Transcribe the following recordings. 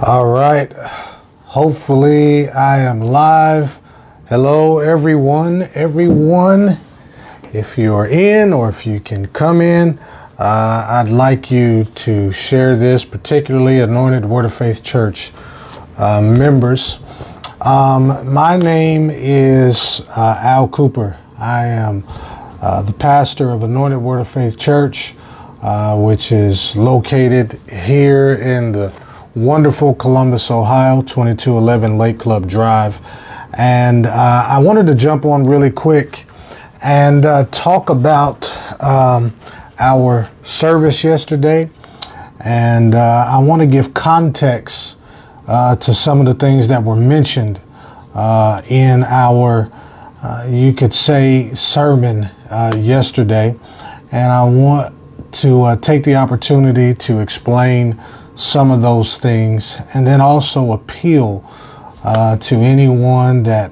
All right. Hopefully I am live. Hello, everyone. If you're in or if you can come in, I'd like you to share this, particularly Anointed Word of Faith Church members. My name is Al Cooper. I am the pastor of Anointed Word of Faith Church, which is located here in the wonderful Columbus, Ohio, 2211 Lake Club Drive. And I wanted to jump on really quick and talk about our service yesterday. And I want to give context to some of the things that were mentioned in our, you could say, sermon yesterday. And I want to take the opportunity to explain some of those things, and then also appeal to anyone that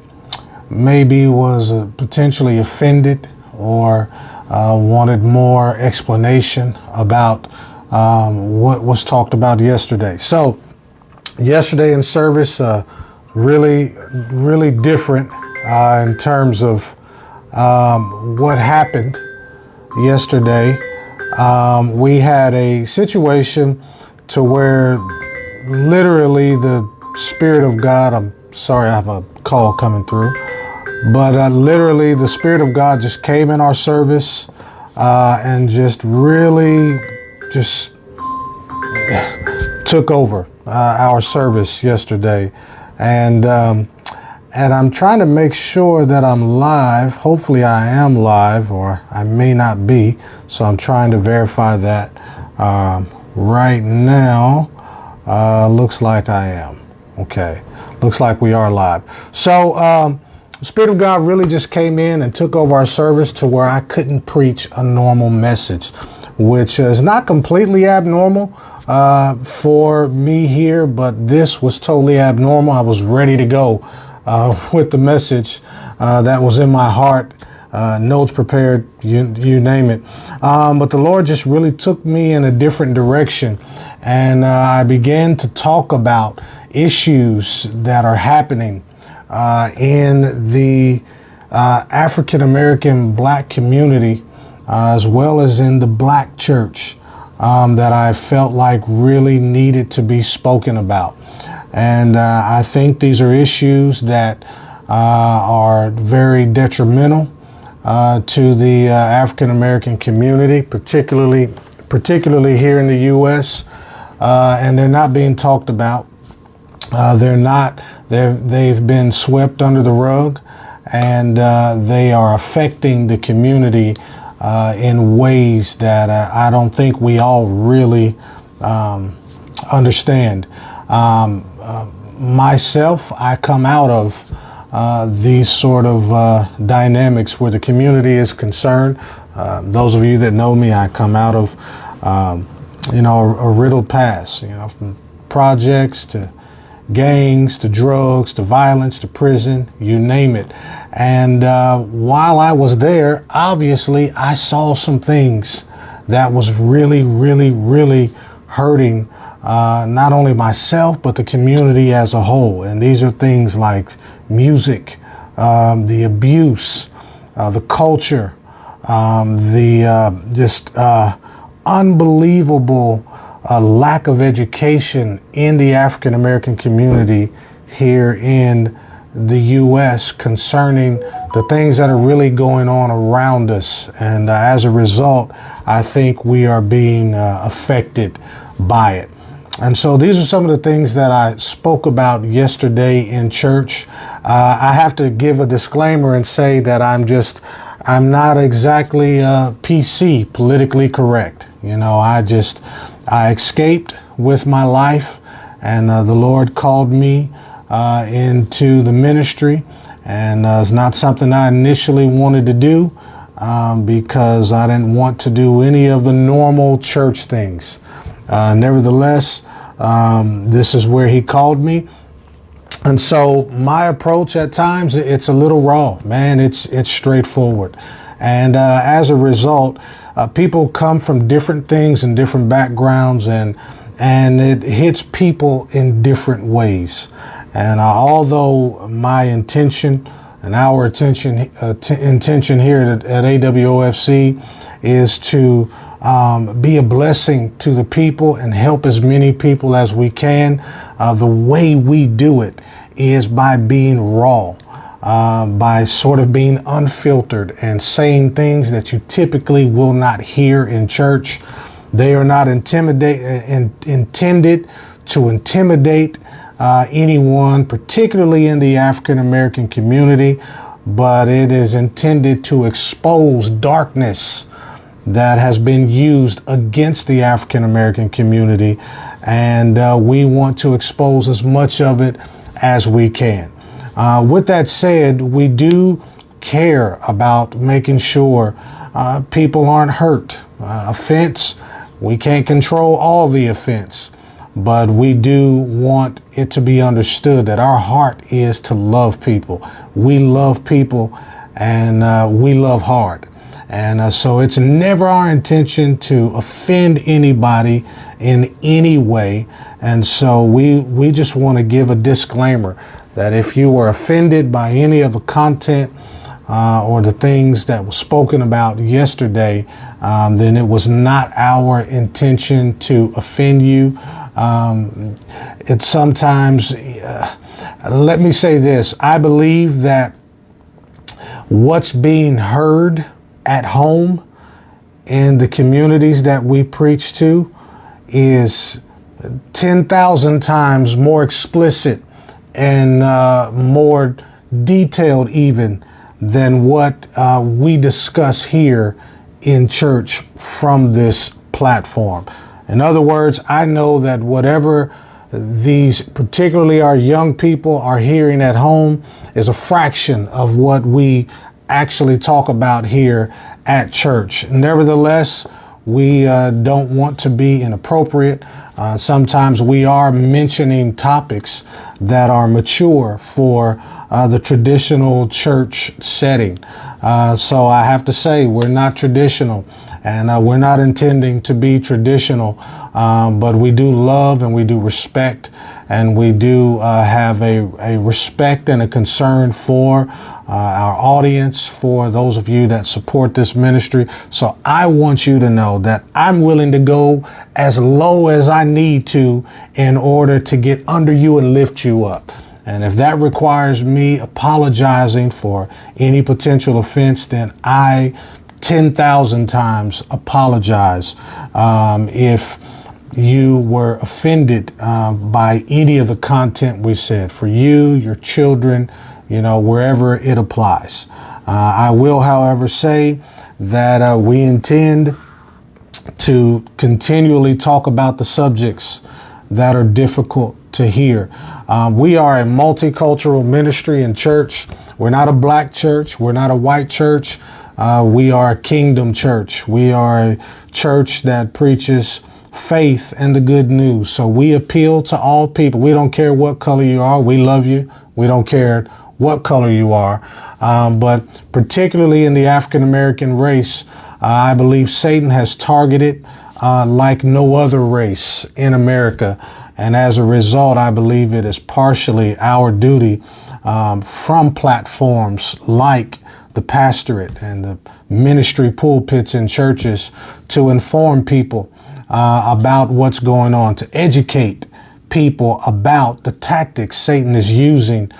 maybe was potentially offended or wanted more explanation about what was talked about yesterday. So yesterday in service, really different in terms of what happened yesterday. We had a situation to where literally the Spirit of God, I'm sorry, I have a call coming through, but literally the Spirit of God just came in our service and just really took over our service yesterday. And I'm trying to make sure that I'm live. Hopefully I am live, or I may not be. So I'm trying to verify that. Right now, looks like I am. Okay, looks like we are live. So the Spirit of God really just came in and took over our service to where I couldn't preach a normal message, which is not completely abnormal for me here, but this was totally abnormal. I was ready to go with the message that was in my heart. Notes prepared, you name it. But the Lord just really took me in a different direction. And I began to talk about issues that are happening in the African American black community, as well as in the black church, that I felt like really needed to be spoken about. And I think these are issues that are very detrimental to the African American community, particularly here in the U.S., and they're not being talked about. They've been swept under the rug, and they are affecting the community in ways that I don't think we all really understand. Myself, I come out of these sort of dynamics where the community is concerned. Those of you that know me, I come out of, a riddled past, from projects to gangs to drugs to violence to prison, you name it. And while I was there, obviously, I saw some things that was really hurting not only myself, but the community as a whole. And these are things like music, the abuse, the culture, the unbelievable lack of education in the African American community here in the U.S. concerning the things that are really going on around us. And as a result, I think we are being affected by it. And so these are some of the things that I spoke about yesterday in church. I have to give a disclaimer and say that I'm not exactly PC, politically correct. I escaped with my life, and the Lord called me into the ministry, and it's not something I initially wanted to do because I didn't want to do any of the normal church things. Nevertheless, this is where He called me. And so my approach at times, it's a little raw, man. It's straightforward. And as a result, people come from different things and different backgrounds, and and it hits people in different ways. And although my intention and our intention here at AWOFC is to be a blessing to the people and help as many people as we can, the way we do it is by being raw, by sort of being unfiltered and saying things that you typically will not hear in church. They are not intended to intimidate anyone, particularly in the African American community, but it is intended to expose darkness that has been used against the African American community, and we want to expose as much of it as we can. With that said, we do care about making sure people aren't hurt. Offense, we can't control all the offense, but we do want it to be understood that our heart is to love people. We love people, and we love hard. And so it's never our intention to offend anybody in any way. And so we just want to give a disclaimer that if you were offended by any of the content or the things that were spoken about yesterday, then it was not our intention to offend you. It's sometimes, let me say this, I believe that what's being heard at home in the communities that we preach to is 10,000 times more explicit and more detailed even than what we discuss here in church from this platform. In other words, I know that whatever these, particularly our young people, are hearing at home is a fraction of what we actually talk about here at church. Nevertheless, we don't want to be inappropriate. Sometimes we are mentioning topics that are mature for the traditional church setting. So I have to say, we're not traditional, and we're not intending to be traditional, but we do love and we do respect, and we do have a respect and a concern for our audience, for those of you that support this ministry. So I want you to know that I'm willing to go as low as I need to in order to get under you and lift you up. And if that requires me apologizing for any potential offense, then I 10,000 times apologize if you were offended by any of the content we said. For you, your children, wherever it applies. I will, however, say that we intend to continually talk about the subjects that are difficult to hear. We are a multicultural ministry and church. We're not a black church. We're not a white church. We are a kingdom church. We are a church that preaches faith and the good news. So we appeal to all people. We don't care what color you are. We love you. We don't care what color you are. But particularly in the African American race, I believe Satan has targeted like no other race in America. And as a result, I believe it is partially our duty from platforms like the pastorate and the ministry pulpits in churches to inform people about what's going on, to educate people about the tactics Satan is using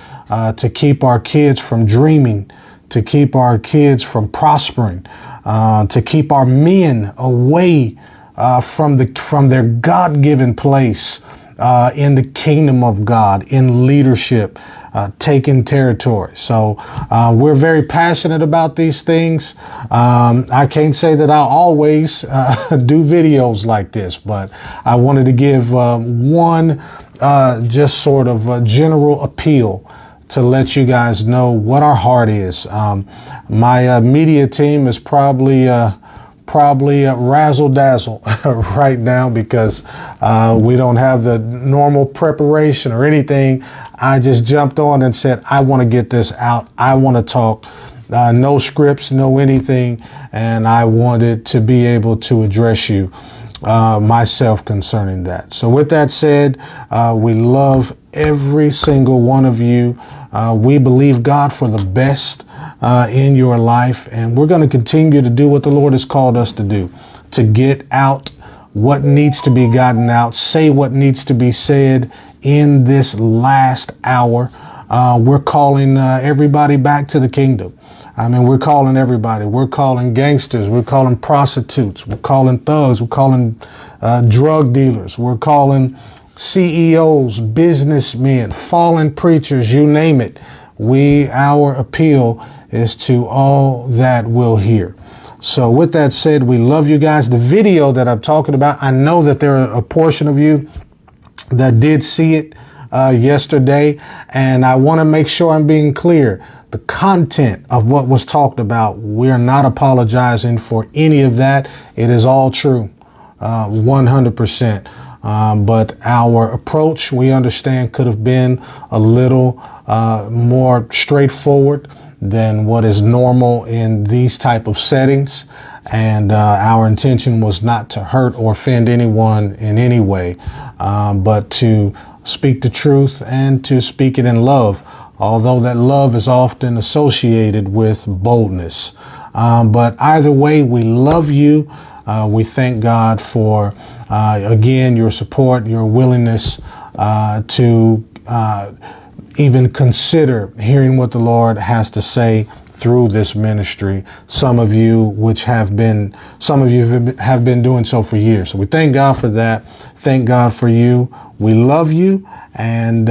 to keep our kids from dreaming, to keep our kids from prospering, to keep our men away from their God-given place in the kingdom of God, in leadership, taking territory. So we're very passionate about these things. I can't say that I'll always do videos like this, but I wanted to give one just sort of general appeal to let you guys know what our heart is. My media team is probably razzle dazzle right now because we don't have the normal preparation or anything. I just jumped on and said, I want to get this out. I want to talk. No scripts, no anything. And I wanted to be able to address you. myself concerning that. So with that said, we love every single one of you. We believe God for the best in your life, and we're going to continue to do what the Lord has called us to do, to get out what needs to be gotten out, say what needs to be said in this last hour. We're calling everybody back to the kingdom. I mean, we're calling everybody. We're calling gangsters. We're calling prostitutes. We're calling thugs. We're calling drug dealers. We're calling CEOs, businessmen, fallen preachers, you name it. Our appeal is to all that will hear. So with that said, we love you guys. The video that I'm talking about, I know that there are a portion of you that did see it yesterday, and I want to make sure I'm being clear. The content of what was talked about, we're not apologizing for any of that. It is all true, 100%. But our approach, we understand, could have been a little more straightforward than what is normal in these type of settings. And our intention was not to hurt or offend anyone in any way, but to speak the truth and to speak it in love, although that love is often associated with boldness. But either way, we love you. We thank God for, again, your support, your willingness to even consider hearing what the Lord has to say through this ministry. Some of you have been doing so for years. So we thank God for that. Thank God for you. We love you, and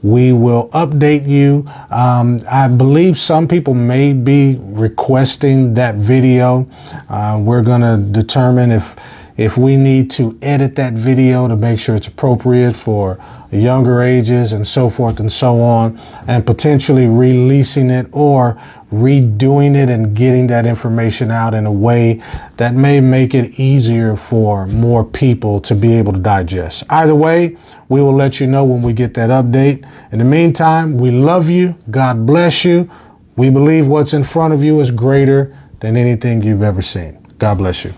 we will update you. I believe some people may be requesting that video. We're going to determine if we need to edit that video to make sure it's appropriate for younger ages and so forth and so on, and potentially releasing it or redoing it and getting that information out in a way that may make it easier for more people to be able to digest. Either way, we will let you know when we get that update. In the meantime, we love you. God bless you. We believe what's in front of you is greater than anything you've ever seen. God bless you.